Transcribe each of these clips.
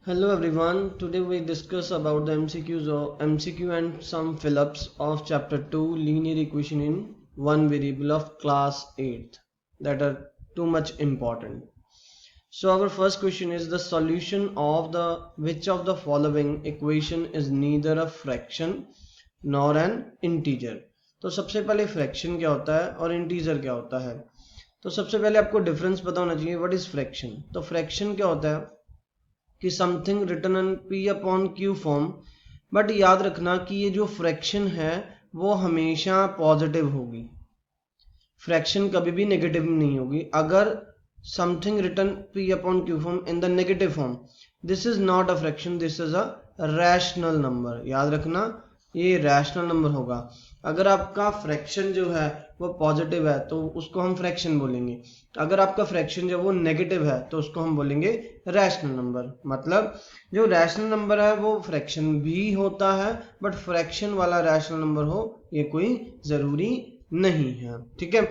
Hello everyone, today we discuss about the MCQ and some fill-ups of chapter 2 linear equation in one variable of class 8th that are too much important. So our first question is the solution of which of the following equation is neither a fraction nor an integer. तो सबसे पहले fraction क्या होता है और integer क्या होता है. तो सबसे पहले आपको डिफरेंस पता होना चाहिए व्हाट इज फ्रैक्शन. तो फ्रैक्शन क्या होता है कि something written in p upon q form. But याद रखना कि ये जो फ्रैक्शन है वो हमेशा पॉजिटिव होगी, फ्रैक्शन कभी भी नेगेटिव नहीं होगी. अगर something written p upon q form in the negative form, this is not a fraction, this is a rational number. याद रखना ये रैशनल नंबर होगा. अगर आपका फ्रैक्शन जो है वो पॉजिटिव है तो उसको हम फ्रैक्शन बोलेंगे. अगर आपका फ्रैक्शन जो वो नेगेटिव है तो उसको हम बोलेंगे रैशनल नंबर. मतलब जो रैशनल नंबर है वो फ्रैक्शन भी होता है, बट फ्रैक्शन वाला रैशनल नंबर हो ये कोई जरूरी नहीं है. ठीक है,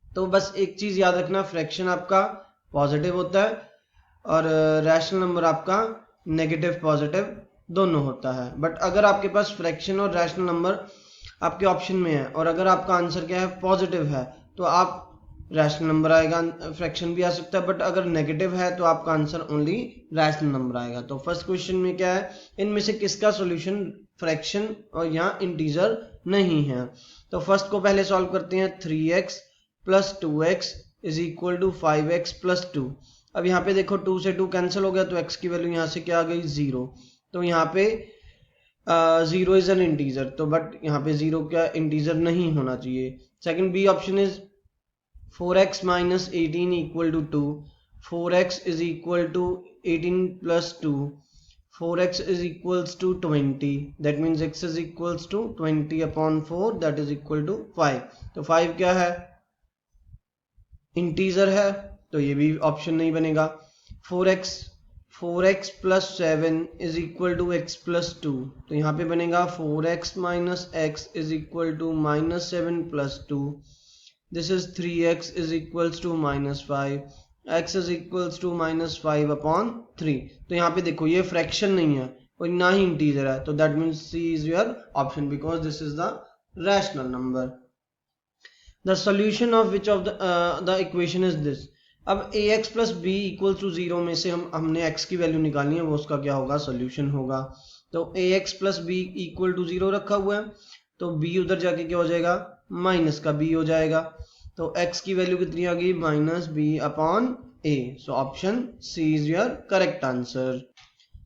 तो बस एक चीज याद रखना, फ्रैक्शन आपका पॉजिटिव होता है और रैशनल नंबर आपका नेगेटिव पॉजिटिव दोनों होता है. बट अगर आपके पास फ्रैक्शन और रैशनल नंबर आपके ऑप्शन में है और अगर आपका आंसर क्या है पॉजिटिव है तो आप रैशनल नंबर आएगा, फ्रैक्शन भी आ सकता है. बट अगर नेगेटिव है तो आपका आंसर ओनली रैशनल नंबर आएगा. तो फर्स्ट क्वेश्चन में क्या है, इनमें से किसका सॉल्यूशन फ्रैक्शन और यहाँ इंटीजर नहीं है. तो फर्स्ट को पहले सॉल्व करते हैं. 3x plus 2x is equal to 5x plus 2. अब यहाँ पे देखो 2 से 2 कैंसिल हो गया तो x की वैल्यू यहाँ से क्या आ गई 0. तो यहाँ पे 0 इज एन इंटीजर, तो बट यहाँ पे 0 क्या इंटीजर नहीं होना चाहिए. Second b option is 4x minus 18 equal to 2. 4x is equal to 18 plus 2. 4x is equals to 20, that means x is equals to 20 upon 4, that is equal to 5. तो 5 क्या है, इंटीजर है, तो ये भी ऑप्शन नहीं बनेगा. 4x plus 7 is equal to x plus 2, तो यहाँ पे बनेगा 4x minus x is equal to minus 7 plus 2. This is 3x is equals to minus 5, x is equals to minus 5 upon 3. तो यहाँ पे देखो ये फ्रैक्शन नहीं है और ना ही इंटीजर है, तो that means C is your option because this is the rational number. The solution of which of the equation is this. अब ax plus b equal to 0 में से हमने x की वैल्यू निकालनी है, वो उसका क्या होगा सॉल्यूशन होगा. तो ax plus b equal to 0 रखा हुआ है, तो b उधर जाके क्या हो जाएगा माइनस का b हो जाएगा. तो x की वैल्यू कितनी आ गई minus b upon a. So option C is your correct answer.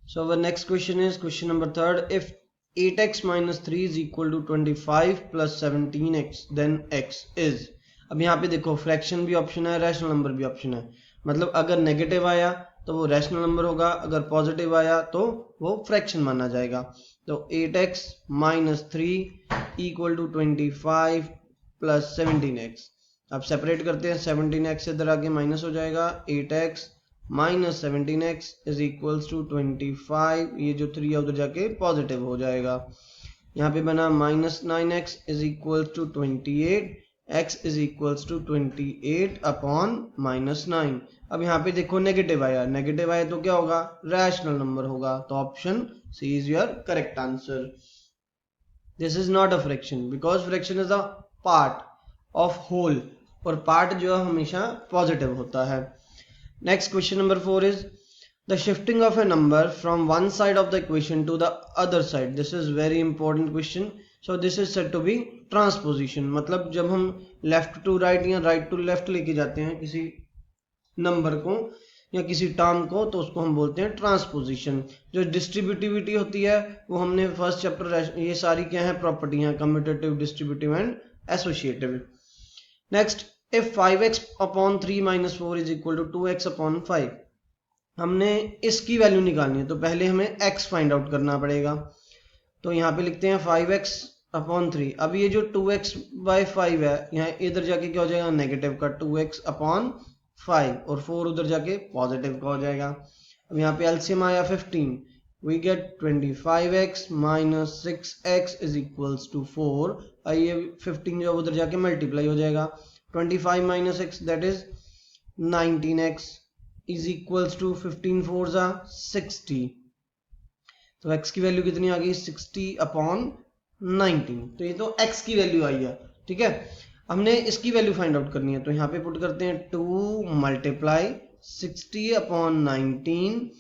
So our next question is question number third. If 8x minus 3 is equal to 25 plus 17x then x is. अब यहाँ पे देखो fraction भी option है, rational number भी option है. मतलब अगर नेगेटिव आया तो वो रैशनल नंबर होगा, अगर पॉजिटिव आया तो वो फ्रैक्शन माना जाएगा. तो 8x minus 3 equal to 25 plus 17x. अब सेपरेट करते हैं, 17x इधर आगे माइनस हो जाएगा, 8x minus 17x is equals to 25, ये जो 3 है उधर जाके पॉजिटिव हो जाएगा. यहाँ पे बना minus 9x is equals to 28, x is equals to 28 upon minus 9. अब यहाँ पे देखो नेगेटिव आया, नेगेटिव आया तो क्या होगा रैशनल नंबर होगा. तो option C is your correct answer. This is not a fraction because fraction is a part of whole और पार्ट जो है हमेशा पॉजिटिव होता है. Next question number 4 is the shifting of a number from one side of the equation to the other side. This is very important question. So this is said to be transposition. मतलब जब हम left to right या right to left लेके जाते हैं किसी number को या किसी टर्म को तो उसको हम बोलते हैं ट्रांसपोजिशन. जो डिस्ट्रीब्यूटिविटी होती है वो हमने फर्स्ट चैप्टर, ये सारी क्या है प्रॉपर्टियां, commutative, distributive and associative. Next, if 5x upon 3 minus 4 is equal to 2x upon 5, हमने इसकी वैल्यू निकालनी है तो पहले हमें x फाइंड आउट करना पड़ेगा. तो यहाँ पे लिखते हैं 5x अपॉन 3. अब ये जो 2x बाय 5 है यहाँ इधर जाके क्या हो जाएगा नेगेटिव का 2x अपॉन 5 और 4 उधर जाके पॉजिटिव का हो जाएगा. अब यहाँ पे एलसीएम आया 15, we get 25x minus 6x is equals to 4. ये 15 जो उधर जाके मल्टीप्लाई हो जाएगा. 25 minus x that is 19x is equals to 15 4 जा 60, तो x की वैल्यू कितनी आ गई 60/19। तो ये तो x की वैल्यू आई है, ठीक है। हमने इसकी वैल्यू फाइंड आउट करनी है, तो यहाँ पे पुट करते हैं 2 मल्टीप्लाई 60/19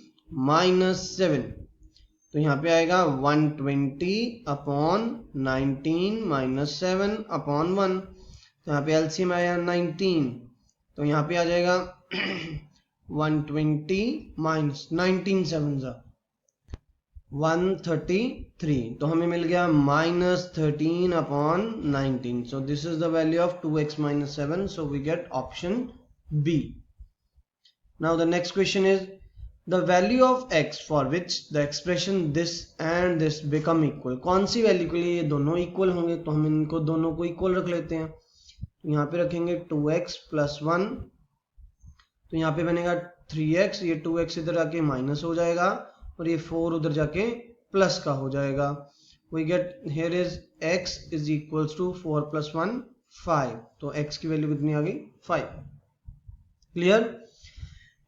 माइनस 7, तो यहाँ पे आएगा 120/19 माइनस 7/1, तो यहाँ पे एलसीएम आया 19, तो यहाँ पे आ जाएगा 120 माइनस 19 7 जा 133, तो हमें मिल गया -13/19। So this is the value of 2x minus 7, so we get option B. Now the next question is the value of x for which the expression this and this become equal. कौन सी value के लिए ये दोनों equal होंगे, तो हम इनको दोनों को इक्वल रख लेते हैं। तो यहाँ पे रखेंगे 2x + 1, तो यहाँ पे बनेगा 3x, ये 2x इधर आके माइनस हो जाएगा और ये 4 उधर जाके प्लस का हो जाएगा। We get here is x is equals to 4 + 1 5, तो x की वैल्यू कितनी आ गई 5। Clear.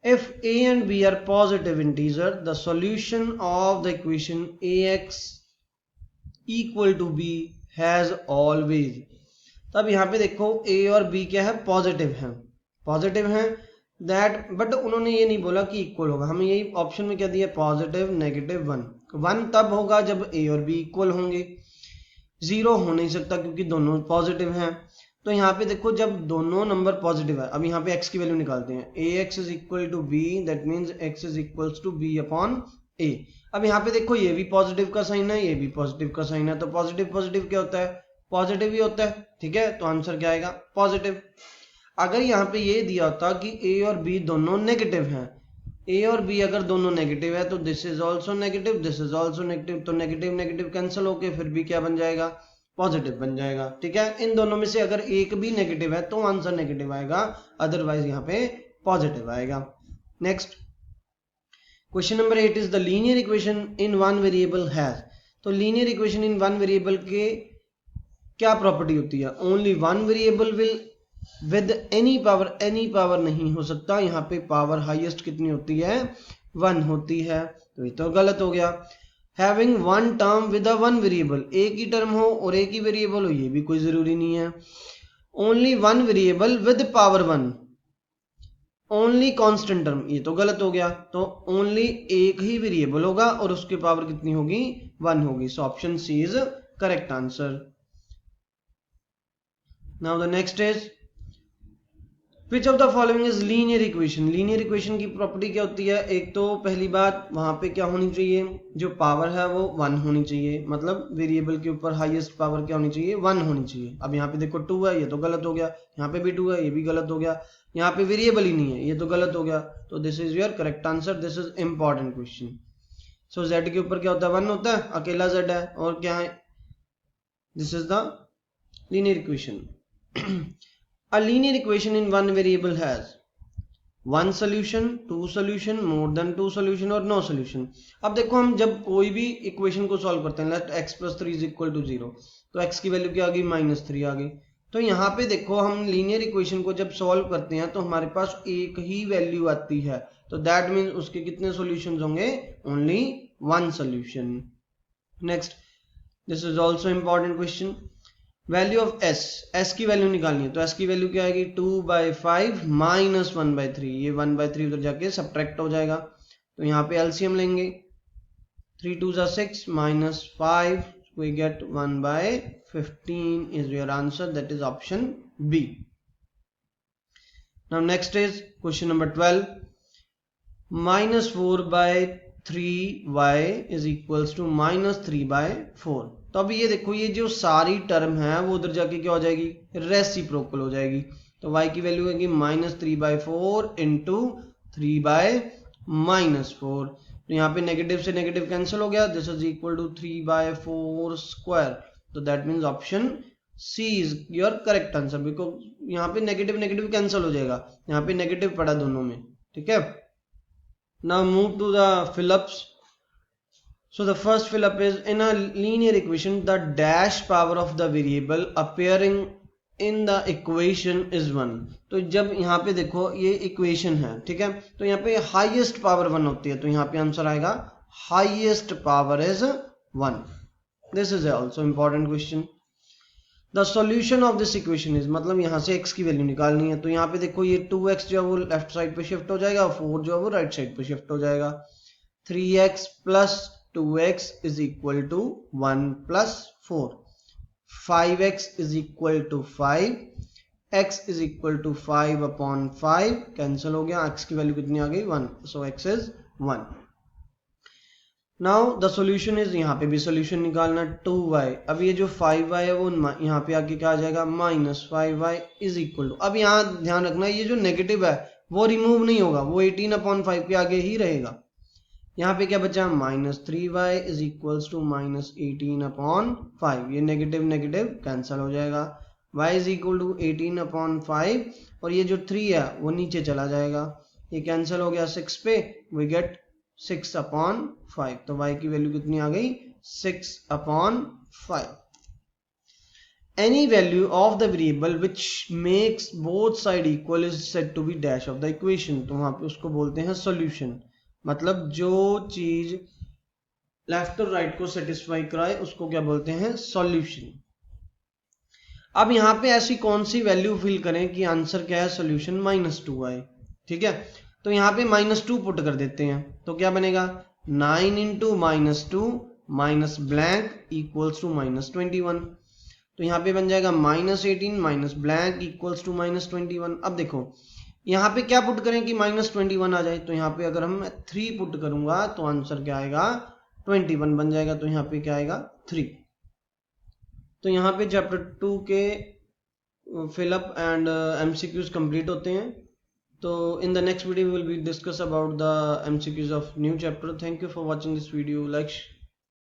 If a and b are positive integer, the solution of the equation ax equal to b has always। तब यहाँ पे देखो a और b क्या है, पॉजिटिव है दैट, बट उन्होंने ये नहीं बोला कि इक्वल होगा, हमें यही ऑप्शन में क्या दिया, पॉजिटिव नेगेटिव 1 तब होगा जब a और b इक्वल होंगे, 0 हो नहीं सकता क्योंकि दोनों पॉजिटिव हैं। तो यहाँ पे देखो जब दोनों नंबर पॉजिटिव है, अब यहाँ पे x की वैल्यू निकालते हैं, ax is equal to b, that means x is equals to b/a। अब यहाँ पे देखो ये भी पॉजिटिव का साइन है, ये भी पॉजिटिव का साइन है, तो पॉजिटिव पॉजिटिव क्या होता है, पॉजिटिव ही होता है, ठीक है। तो आंसर क्या आएगा, पॉजिटिव। अगर यहाँ पे ये दिया होता कि a और b दोनों नेगेटिव हैं, a और b अगर दोनों नेगेटिव है तो this is also negative, this is also negative, तो नेगेटिव नेगेटिव कैंसिल होके फिर भी क्या बन जाएगा, पॉजिटिव बन जाएगा, ठीक है। इन दोनों में से अगर एक भी नेगेटिव है तो आंसर नेगेटिव आएगा, अदरवाइज यहाँ पे पॉजिटिव आएगा। Next question number 8 is the linear equation in one variable has. तो linear equation in one variable के क्या प्रॉपर्टी होती है, only one variable will with any power नहीं हो सकता, यहाँ पे पावर हाईएस्ट कितनी होती है, 1 होती है, तो ये तो गलत हो गया। Having one term with a one variable, एक ही टर्म हो और एक ही वेरिएबल हो, ये भी कोई जरूरी नहीं है। Only one variable with power 1, only constant term, ये तो गलत हो गया, तो ओनली एक ही वेरिएबल होगा और उसकी पावर कितनी होगी, 1 होगी। So option C is correct answer. Now the next is which of the following is linear equation. Linear equation की प्रॉपर्टी क्या होती है, एक तो पहली बात वहां पे क्या होनी चाहिए, जो पावर है वो 1 होनी चाहिए, मतलब वेरिएबल के ऊपर हाईएस्ट पावर क्या होनी चाहिए, 1 होनी चाहिए। अब यहाँ पे देखो 2 है, ये तो गलत हो गया, यहाँ पे भी 2 है, ये भी गलत हो गया, यहाँ पे वेरिएबल ही नहीं है, ये तो गलत हो गया, तो this is your correct answer, this is important question. So z के ऊपर क्या होता है, 1 होता है, अकेला z है, और क्या है, this is the linear equation. A linear equation in one variable has one solution, two solution, more than two solution और no solution। अब देखो हम जब कोई भी इक्वेशन को सॉल्व करते हैं, लेट x + 3 = 0, तो x की वैल्यू क्या आ गई, -3 आ गई। तो यहाँ पे देखो हम लीनियर इक्वेशन को जब सॉल्व करते हैं तो हमारे पास एक ही वैल्यू आती है, तो दैट मीन्स उसके कितने सॉल्यूशंस होंगे, only 1 solution. Next, this is also important question. Value of s की वैल्यू निकालनी है, तो s की वैल्यू क्या आएगी, 2/5 - 1/3, ये 1/3 उधर जाके सब्ट्रैक्ट हो जाएगा, तो यहाँ पे एलसीएम लेंगे, 3 2 = 6 -5, we get 1/15 is your answer, that is option B. Now next is question number 12, -4/3y is equals to -3/4। तो अब ये देखो ये जो सारी टर्म है वो उधर जाके क्या हो जाएगी, रेसिप्रोकल हो जाएगी, तो y की वैल्यू होगी -3/4 इंटू 3/-4, तो यहाँ पे नेगेटिव से नेगेटिव कैंसिल हो गया, this is equal to 3/4 square, तो that means option C is your correct answer, because यहाँ पे नेगेटिव नेगेटिव कैंसिल हो जाएगा, यहाँ पे नेगेटिव पड़ा दोनों में, ठीक है। Now move to the fill ups. So the first fill up is in a linear equation the dash power of the variable appearing in the equation is 1। तो जब यहाँ पे देखो ये इक्वेशन है, ठीक है, तो यहाँ पे हाईएस्ट पावर 1 होती है, तो यहाँ पे आंसर आएगा highest power is 1। This is also important question. The solution of this equation is, मतलब यहाँ से x की वैल्यू निकालनी है, तो यहाँ पे देखो ये 2x जो है वो लेफ्ट साइड पे शिफ्ट हो जाएगा, 4 जो है वो राइट साइड पे शिफ्ट हो जाएगा। 3x plus 2x is equal to 1 plus 4। 5x is equal to 5, x is equal to 5 upon 5 cancel हो गया, x की वैल्यू कितनी आ गई 1, so x is 1। Now the solution is, यहाँ पे भी सॉल्यूशन निकालना 2y। अब ये जो 5y है वो यहाँ पे आके क्या आ जाएगा minus 5y is equal to, अब यहाँ ध्यान रखना ये जो नेगेटिव है वो रिमूव नहीं होगा, वो 18 अपॉन 5 के आगे ही रहेगा। यहाँ पे क्या बचा minus 3y is equals to minus 18 upon 5, ये नेगेटिव नेगेटिव कैंसिल हो जाएगा। y is equal to 18 upon 5 और ये जो 3 है वो नीचे चला जाएगा, ये कैंसिल हो गया 6 पे, वी गेट 6 अपॉन 5, तो y की वैल्यू कितनी आ गई 6 upon 5। Any value of the variable which makes both side equal is said to be dash of the equation, तो वहां पे उसको बोलते हैं solution, मतलब जो चीज लेफ्ट और राइट को सेटिस्फाई कराए उसको क्या बोलते हैं सॉल्यूशन। अब यहाँ पे ऐसी कौन सी वैल्यू फिल करें कि आंसर क्या है सॉल्यूशन -2 आए, ठीक है, तो यहाँ पे -2 पुट कर देते हैं, तो क्या बनेगा 9 into -2 minus blank equals to -21, तो यहाँ पे बन जाएगा -18 माइनस ब्लैंक इक्वल्स टू -21। अब देखो यहाँ पे क्या पुट करें कि -21 आ जाए, तो यहाँ पे अगर हम 3 पुट करूंगा तो आंसर क्या आएगा 21 बन जाएगा, तो यहाँ पे क्या आएगा 3। तो यहाँ पे चैप्टर 2 के फिलअप एंड MCQs कंप्लीट होते हैं। So in the next video we will be discuss about the MCQs of new chapter. Thank you for watching this video. Like